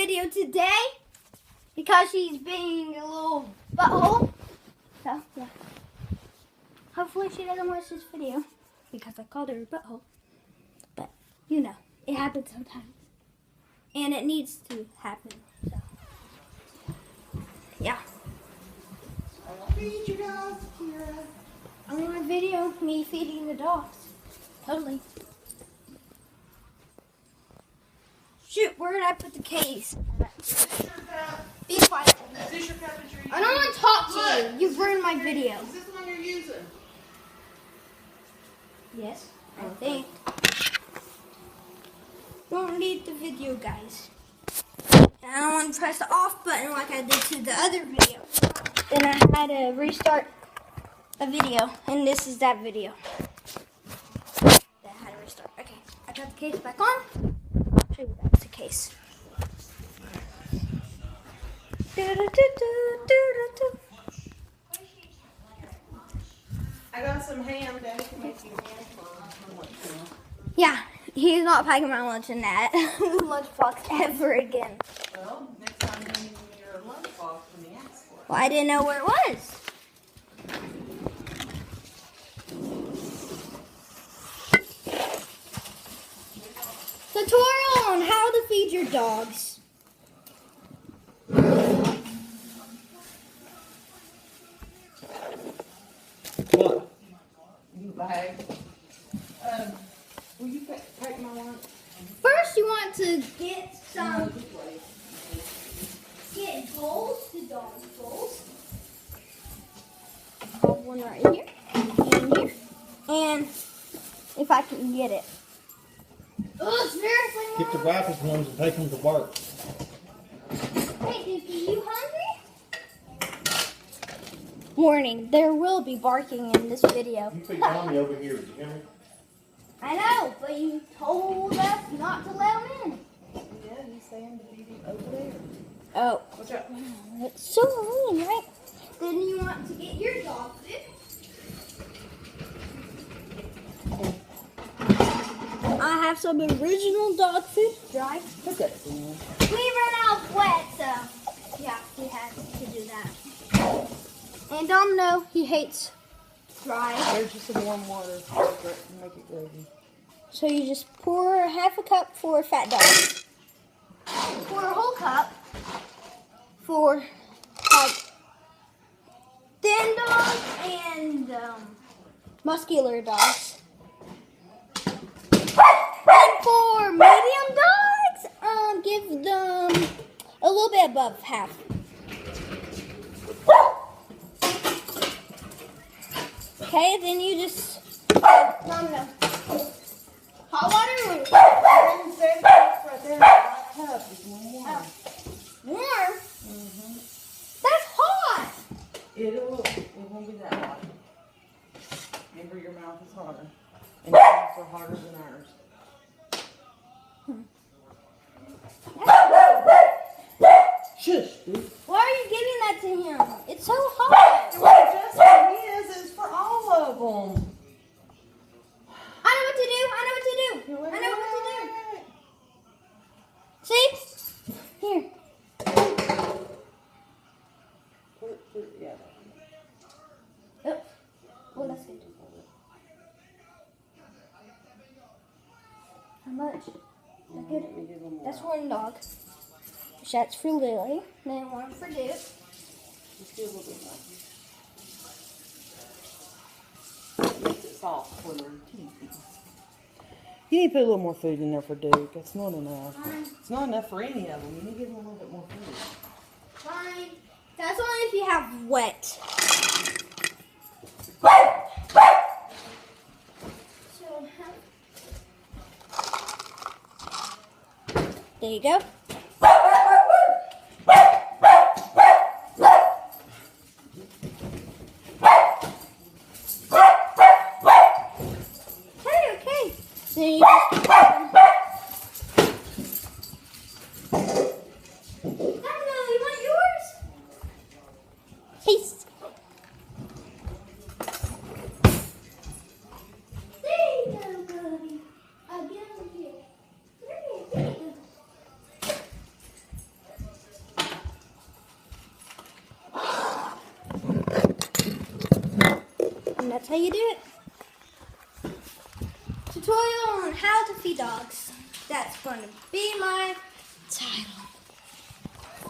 video today because she's being a little butthole. So, yeah. Hopefully she doesn't watch this video because I called her a butthole. But, you know, it happens sometimes. And it needs to happen. So, yeah. Feed your dogs, Kira. I want to video me feeding the dogs. Totally. Shoot, where did I put the case? Be quiet. Is this your cup that you're using? I don't want to talk to you. You've ruined my video. Is this the one you're using? Yes, I think. Don't need the video, guys. And I don't want to press the off button like I did to the other video. Then I had to restart a video, and this is that video. That I had to restart. Okay, I got the case back on. I'll show you that's the case. I got some ham. Daddy can make you ham for lunch. Yeah, he's not packing my lunch in that lunchbox ever again. Well, next time you need your lunchbox when you ask for it. Well, I didn't know where it was. Tutorial on how to feed your dogs. What? You bag. Will you take my lunch? First, you want to get some bowls, the dog bowls. I have one right here and here, and if I can get it. Oh, seriously, Mom? Get the ripest ones and take them to work. Hey, Dookie, you hungry? Warning, there will be barking in this video. You feed Tommy over here, did you hear me? I know, but you told us not to let him in. Yeah, he's saying to feed him over there. Oh. Watch out. It's so mean, right? Then you want to get your dog food. I have some original dog food, dry. Look at it. We ran out of wet, so yeah, we had to do that. And Domino, he hates dry. There's just some warm water to make it gravy. So you just pour half a cup for fat dogs. Pour a whole cup for like thin dogs and muscular dogs. And for medium dogs, give them a little bit above half. Okay, then you just no. Hot water or Right there in that cup is warm. warm? That's hot. It won't be that hot. Remember, your mouth is hotter. And your mouths are hotter than ours. Shush, dude. Why are you giving that to him? It's so hot. It wasn't just for his, it's for all of them. I know what to do. I know what to do. I know what to do. See? Here. Yeah. Oh, well, that's good. How much? Is that good? That's one dog. That's for Lily. Then one for Duke. Just do a little bit more. Makes it soft for their teeth. You need to put a little more food in there for Duke. That's not enough. It's not enough for any of them. You need to give them a little bit more food. Fine. That's only if you have wet. So, there you go. Okay. So you just you want yours? Peace. There you go, buddy. I'll get over here. There you go. how you do it. Tutorial on how to feed dogs. That's going to be my title.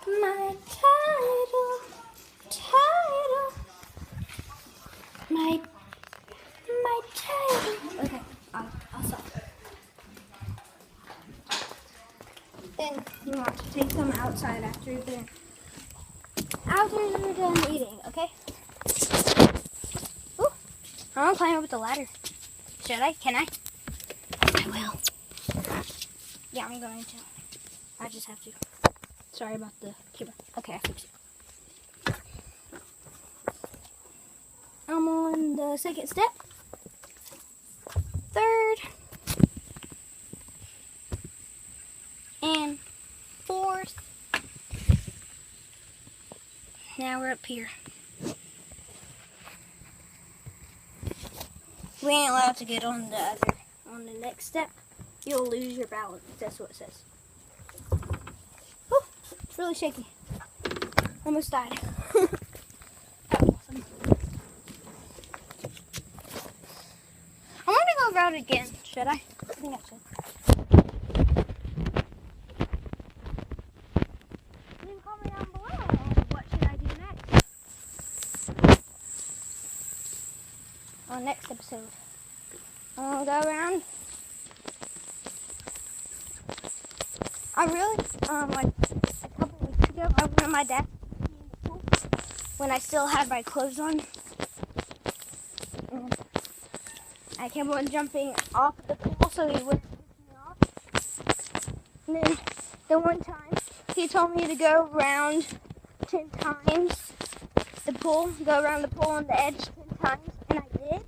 My title. My title. Okay, I'll stop. Then you want to take them outside after you're done eating, okay? Ooh, I want to climb up the ladder. Should I? Can I? I will. Yeah, I'm going to. I just have to. Sorry about the camera. Okay, I fixed it. I'm on the second step. Third. And fourth. Now we're up here. We ain't allowed to get on the next step. You'll lose your balance. That's what it says. Whew, it's really shaky. Almost died. That was awesome. I want to go around again. Should I? I think I should. Leave a comment down below. What should I do next? On next episode. I'll go around. I really, like a couple weeks ago, I went to my dad's pool when I still had my clothes on. And I kept on jumping off the pool so he wouldn't piss me off. And then the one time, he told me to go around 10 times the pool, go around the pool on the edge 10 times, and I did.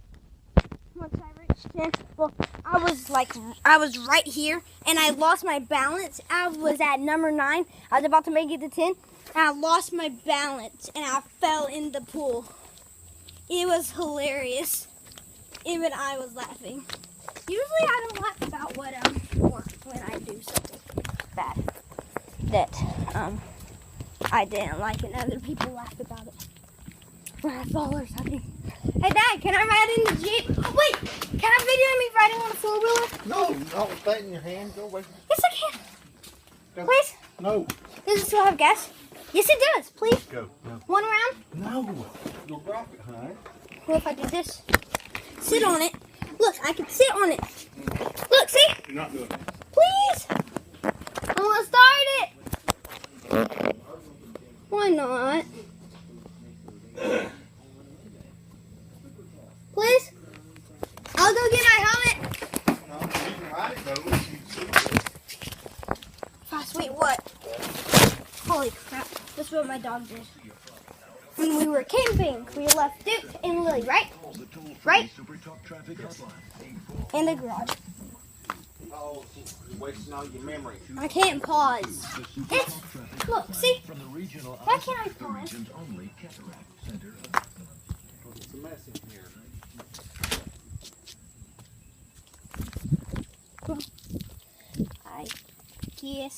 Once I reached 10, well, I was right here, and I lost my balance. I was at number 9. I was about to make it to 10, and I lost my balance, and I fell in the pool. It was hilarious. Even I was laughing. Usually, I don't laugh about what when I do something bad that I didn't like, and other people laugh about it. When I fall or something. Hey, Dad, can I ride in the Jeep? Oh, wait, can I video me riding on a 4-wheeler? No, not with that in your hand. Go away. Yes, I can. Go. Please? No. Does it still have gas? Yes, it does. Please. Go. No. One round? No. You'll drop it, honey. What if I do this? Sit on it. Look, I can sit on it. Look, see? You're not doing it. Please. I want to start it. Why not? Please? I'll go get my helmet. No, you can ride it, though. Fast, wait, what? Holy crap. That's what my dog did. When we were camping, we left Duke and Lily, right? Right? In the garage. Oh, you're wasting all your memory. I can't pause. It's, look, see? Why can't I pause? It's a mess in here. I guess